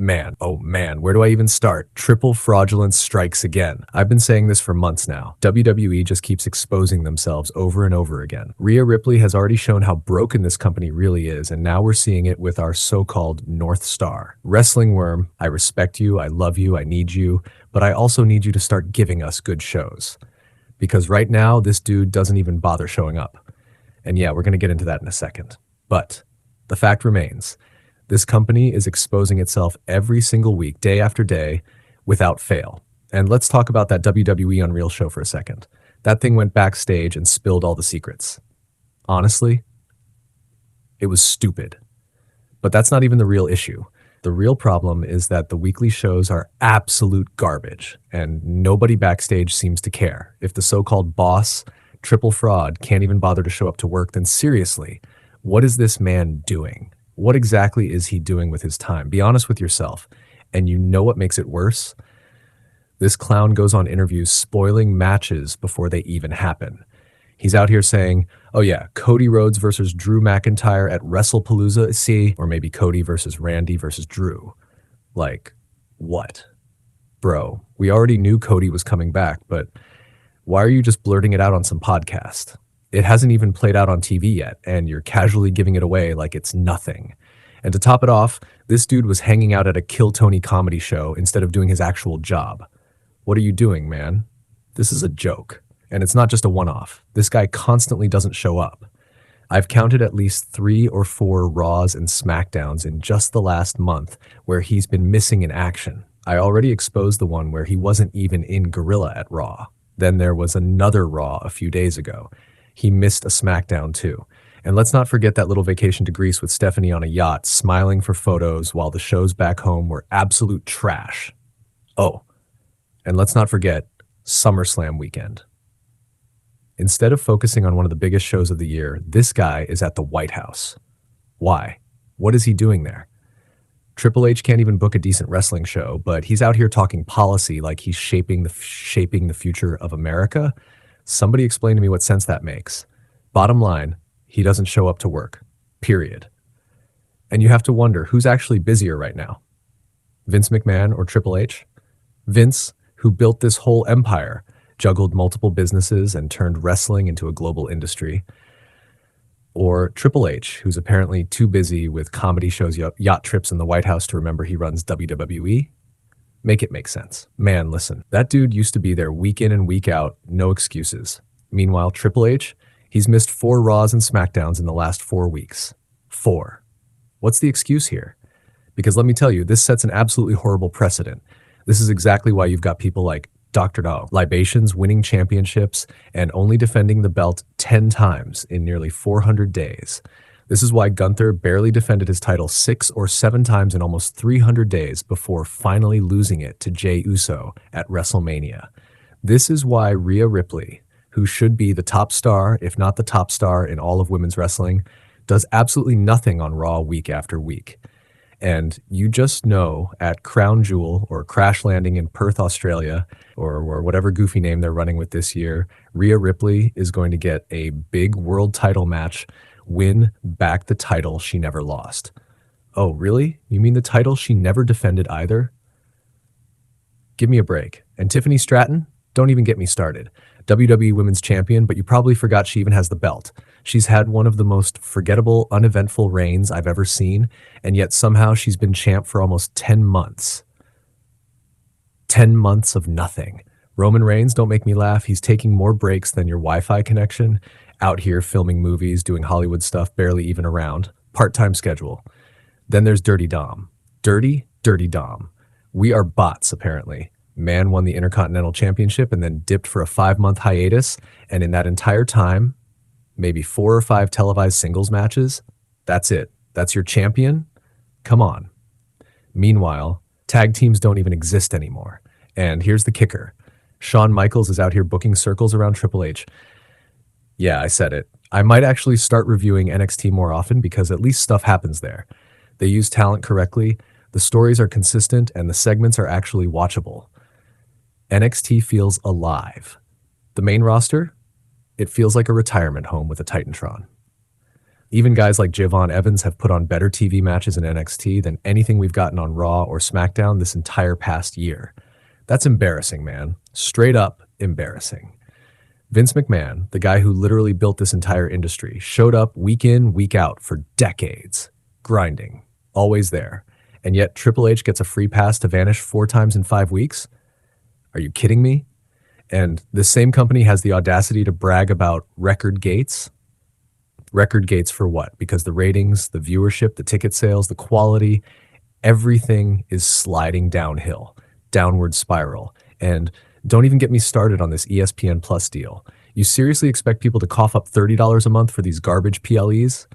Man, oh man, where do I even start? Triple fraudulence strikes again. I've been saying this for months now. WWE just keeps exposing themselves over and over again. Rhea Ripley has already shown how broken this company really is, and now we're seeing it with our so-called North Star. Wrestling Worm, I respect you, I love you, I need you, but I also need you to start giving us good shows. Because right now, this dude doesn't even bother showing up. And yeah, we're going to get into that in a second. But the fact remains, this company is exposing itself every single week, day after day, without fail. And let's talk about that WWE Unreal show for a second. That thing went backstage and spilled all the secrets. Honestly, it was stupid. But that's not even the real issue. The real problem is that the weekly shows are absolute garbage, and nobody backstage seems to care. If the so-called boss, Triple Fraud, can't even bother to show up to work, then seriously, what is this man doing? What exactly is he doing with his time? Be honest with yourself. And you know what makes it worse? This clown goes on interviews spoiling matches before they even happen. He's out here saying, oh yeah, Cody Rhodes versus Drew McIntyre at WrestlePalooza, see? Or maybe Cody versus Randy versus Drew. Like, what? Bro, we already knew Cody was coming back, but why are you just blurting it out on some podcast? It hasn't even played out on TV yet, and you're casually giving it away like it's nothing. And to top it off, this dude was hanging out at a Kill Tony comedy show instead of doing his actual job. What are you doing, man? This is a joke. And it's not just a one-off. This guy constantly doesn't show up. I've counted at least 3 or 4 Raws and SmackDowns in just the last month where he's been missing in action. I already exposed the one where he wasn't even in Gorilla at Raw. Then there was another Raw a few days ago. He missed a SmackDown too. And let's not forget that little vacation to Greece with Stephanie on a yacht, smiling for photos while the shows back home were absolute trash. Oh, and let's not forget SummerSlam weekend. Instead of focusing on one of the biggest shows of the year, this guy is at the White House. Why? What is he doing there? Triple H can't even book a decent wrestling show, but he's out here talking policy like he's shaping the future of America. Somebody explain to me what sense that makes. Bottom line, he doesn't show up to work. Period. And you have to wonder, who's actually busier right now? Vince McMahon or Triple H? Vince, who built this whole empire, juggled multiple businesses and turned wrestling into a global industry. Or Triple H, who's apparently too busy with comedy shows, yacht trips in the White House to remember he runs WWE? Make it make sense. Man, listen, that dude used to be there week in and week out, no excuses. Meanwhile, Triple H, he's missed 4 Raws and SmackDowns in the last 4 weeks. 4. What's the excuse here? Because let me tell you, this sets an absolutely horrible precedent. This is exactly why you've got people like Dr. No, libations, winning championships, and only defending the belt 10 times in nearly 400 days. This is why Gunther barely defended his title 6 or 7 times in almost 300 days before finally losing it to Jey Uso at WrestleMania. This is why Rhea Ripley, who should be the top star, if not the top star in all of women's wrestling, does absolutely nothing on Raw week after week. And you just know at Crown Jewel or Crash Landing in Perth, Australia, or whatever goofy name they're running with this year, Rhea Ripley is going to get a big world title match, win back the title she never lost. Oh, really? You mean the title she never defended either? Give me a break. And Tiffany Stratton? Don't even get me started. WWE Women's Champion, but you probably forgot she even has the belt. She's had one of the most forgettable, uneventful reigns I've ever seen, and yet somehow she's been champ for almost 10 months. 10 months of nothing. Roman Reigns, don't make me laugh. He's taking more breaks than your Wi-Fi connection, out here filming movies, doing Hollywood stuff, barely even around. Part-time schedule. Then there's Dirty Dom. Dirty Dom. We are bots, apparently. Man won the Intercontinental Championship and then dipped for a 5-month hiatus, and in that entire time, maybe 4 or 5 televised singles matches. That's it. That's your champion? Come on. Meanwhile, tag teams don't even exist anymore. And here's the kicker. Shawn Michaels is out here booking circles around Triple H. Yeah, I said it. I might actually start reviewing NXT more often because at least stuff happens there. They use talent correctly, the stories are consistent, and the segments are actually watchable. NXT feels alive. The main roster? It feels like a retirement home with a Titantron. Even guys like Javon Evans have put on better TV matches in NXT than anything we've gotten on Raw or SmackDown this entire past year. That's embarrassing, man. Straight up embarrassing. Vince McMahon, the guy who literally built this entire industry, showed up week in, week out for decades, grinding, always there. And yet Triple H gets a free pass to vanish 4 times in 5 weeks? Are you kidding me? And this same company has the audacity to brag about record gates. Record gates for what? Because the ratings, the viewership, the ticket sales, the quality, everything is sliding downhill, downward spiral. And don't even get me started on this ESPN Plus deal. You seriously expect people to cough up $30 a month for these garbage PLEs?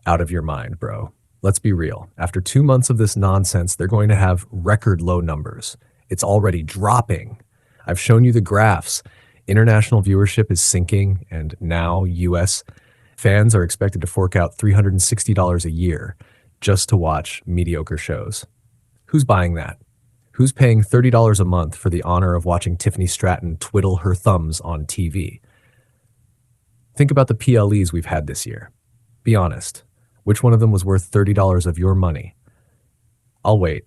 Out of your mind, bro. Let's be real. After 2 months of this nonsense, they're going to have record low numbers. It's already dropping. I've shown you the graphs. International viewership is sinking, and now US fans are expected to fork out $360 a year just to watch mediocre shows. Who's buying that? Who's paying $30 a month for the honor of watching Tiffany Stratton twiddle her thumbs on TV? Think about the PLEs we've had this year. Be honest. Which one of them was worth $30 of your money? I'll wait.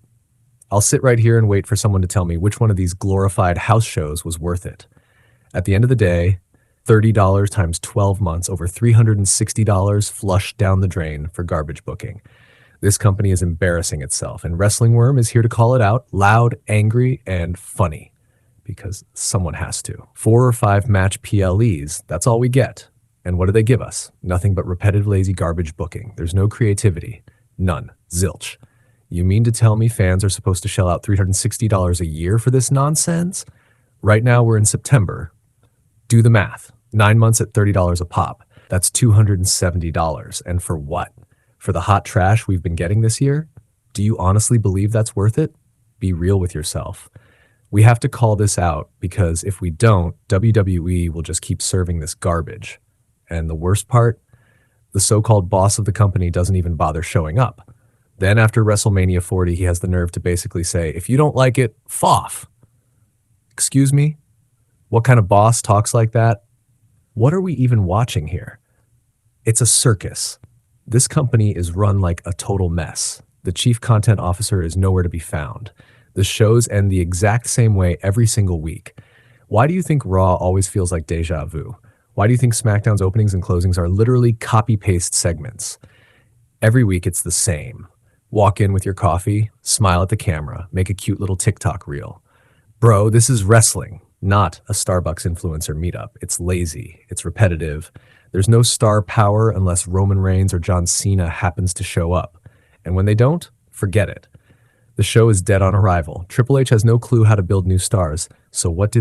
I'll sit right here and wait for someone to tell me which one of these glorified house shows was worth it. At the end of the day, $30 times 12 months, over $360 flushed down the drain for garbage booking. This company is embarrassing itself, and Wrestling Worm is here to call it out, loud, angry, and funny, because someone has to. 4 or 5 match PLEs, that's all we get. And what do they give us? Nothing but repetitive, lazy garbage booking. There's no creativity. None. Zilch. You mean to tell me fans are supposed to shell out $360 a year for this nonsense? Right now we're in September. Do the math. 9 months at $30 a pop. That's $270. And for what? For the hot trash we've been getting this year? Do you honestly believe that's worth it? Be real with yourself. We have to call this out, because if we don't, WWE will just keep serving this garbage. And the worst part, the so-called boss of the company doesn't even bother showing up. Then after WrestleMania 40, he has the nerve to basically say, if you don't like it, f off. Excuse me? What kind of boss talks like that? What are we even watching here? It's a circus. This company is run like a total mess. The chief content officer is nowhere to be found. The shows end the exact same way every single week. Why do you think Raw always feels like deja vu? Why do you think SmackDown's openings and closings are literally copy-paste segments? Every week it's the same. Walk in with your coffee, smile at the camera, make a cute little TikTok reel. Bro, this is wrestling, not a Starbucks influencer meetup. It's lazy. It's repetitive. There's no star power unless Roman Reigns or John Cena happens to show up. And when they don't, forget it. The show is dead on arrival. Triple H has no clue how to build new stars. So what do?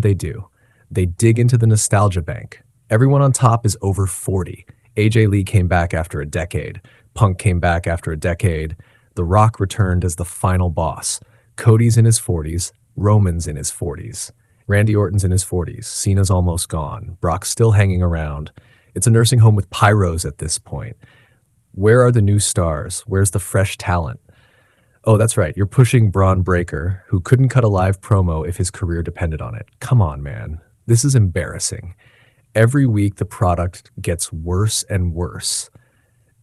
They dig into the nostalgia bank. Everyone on top is over 40. AJ Lee came back after a decade. Punk came back after a decade. The Rock returned as the final boss. Cody's in his 40s. Roman's in his 40s. Randy Orton's in his 40s. Cena's almost gone. Brock's still hanging around. It's a nursing home with pyros at this point. Where are the new stars? Where's the fresh talent? Oh, that's right. You're pushing Braun Breaker, who couldn't cut a live promo if his career depended on it. Come on, man. This is embarrassing. Every week, the product gets worse and worse.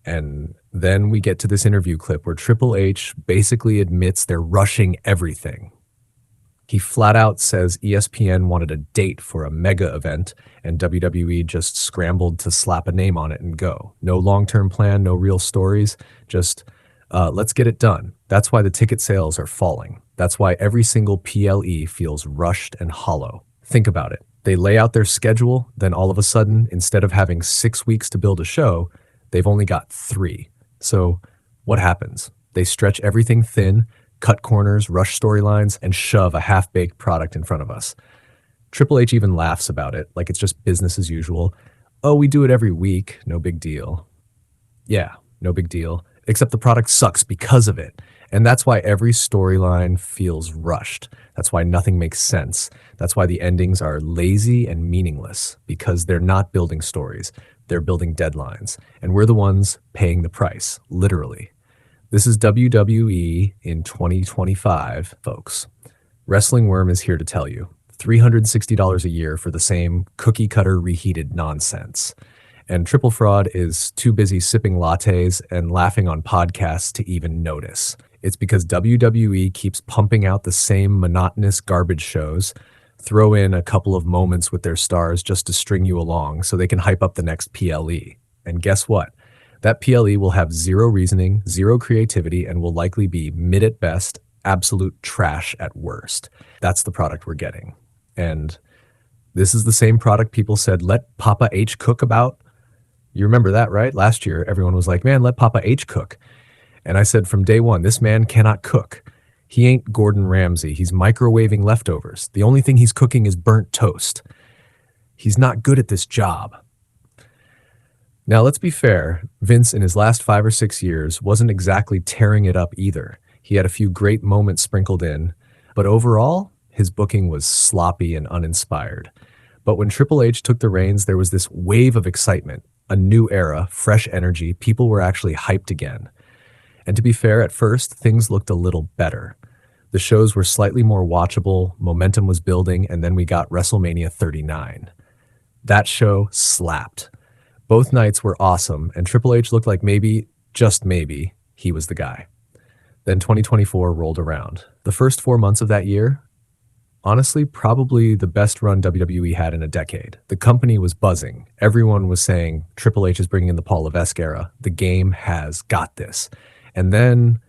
And then we get to this interview clip where Triple H basically admits they're rushing everything. He flat out says ESPN wanted a date for a mega event, and WWE just scrambled to slap a name on it and go. No long-term plan, no real stories, just let's get it done. That's why the ticket sales are falling. That's why every single PLE feels rushed and hollow. Think about it. They lay out their schedule, then all of a sudden, instead of having 6 weeks to build a show, they've only got 3. So what happens? They stretch everything thin, cut corners, rush storylines, and shove a half-baked product in front of us. Triple H even laughs about it, like it's just business as usual. Oh, we do it every week, no big deal. Yeah, no big deal. Except the product sucks because of it. And that's why every storyline feels rushed. That's why nothing makes sense. That's why the endings are lazy and meaningless, because they're not building stories. They're building deadlines. And we're the ones paying the price, literally. This is WWE in 2025, folks. Wrestling Worm is here to tell you. $360 a year for the same cookie-cutter reheated nonsense. And Triple Fraud is too busy sipping lattes and laughing on podcasts to even notice. It's because WWE keeps pumping out the same monotonous garbage shows, throw in a couple of moments with their stars just to string you along so they can hype up the next PLE. And guess what? That PLE will have zero reasoning, zero creativity, and will likely be mid at best, absolute trash at worst. That's the product we're getting. And this is the same product people said, let Papa H cook about. You remember that, right? Last year, everyone was like, man, let Papa H cook. And I said from day one, this man cannot cook. He ain't Gordon Ramsay. He's microwaving leftovers. The only thing he's cooking is burnt toast. He's not good at this job. Now, let's be fair. Vince, in his last 5 or 6 years, wasn't exactly tearing it up either. He had a few great moments sprinkled in, but overall, his booking was sloppy and uninspired. But when Triple H took the reins, there was this wave of excitement, a new era, fresh energy. People were actually hyped again. And to be fair, at first, things looked a little better. The shows were slightly more watchable, momentum was building, and then we got WrestleMania 39. That show slapped. Both nights were awesome, and Triple H looked like maybe, just maybe, he was the guy. Then 2024 rolled around. The first 4 months of that year, honestly, probably the best run WWE had in a decade. The company was buzzing. Everyone was saying, Triple H is bringing in the Paul Levesque era. The game has got this. And then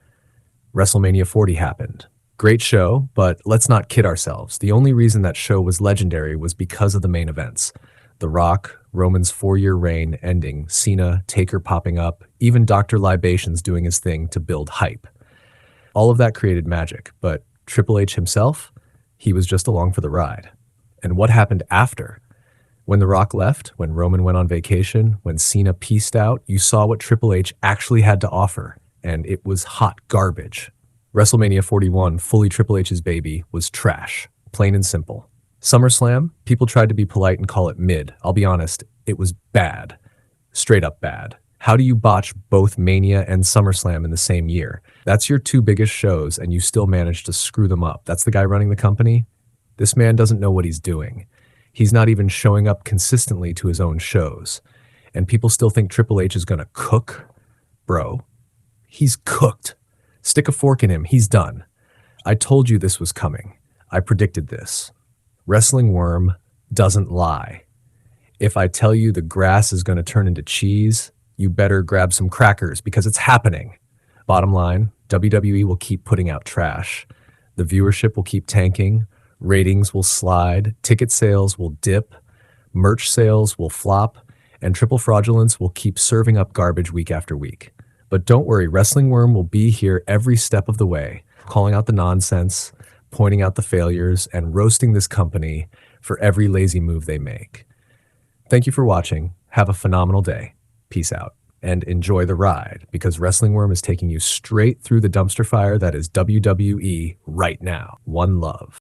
WrestleMania 40 happened. Great show, but let's not kid ourselves. The only reason that show was legendary was because of the main events. The Rock, Roman's 4-year reign ending, Cena, Taker popping up, even Dr. Libations doing his thing to build hype. All of that created magic, but Triple H himself, he was just along for the ride. And what happened after? When The Rock left, when Roman went on vacation, when Cena peaced out, you saw what Triple H actually had to offer, and it was hot garbage. WrestleMania 41, fully Triple H's baby, was trash, plain and simple. SummerSlam, people tried to be polite and call it mid. I'll be honest, it was bad. Straight up bad. How do you botch both Mania and SummerSlam in the same year? That's your 2 biggest shows, and you still manage to screw them up. That's the guy running the company? This man doesn't know what he's doing. He's not even showing up consistently to his own shows. And people still think Triple H is going to cook? Bro, he's cooked. Stick a fork in him. He's done. I told you this was coming. I predicted this. Wrestling Worm doesn't lie. If I tell you the grass is going to turn into cheese, you better grab some crackers because it's happening. Bottom line, WWE will keep putting out trash. The viewership will keep tanking. Ratings will slide. Ticket sales will dip. Merch sales will flop. And Triple Fraudulence will keep serving up garbage week after week. But don't worry, Wrestling Worm will be here every step of the way, calling out the nonsense, pointing out the failures, and roasting this company for every lazy move they make. Thank you for watching. Have a phenomenal day. Peace out. And enjoy the ride, because Wrestling Worm is taking you straight through the dumpster fire that is WWE right now. One love.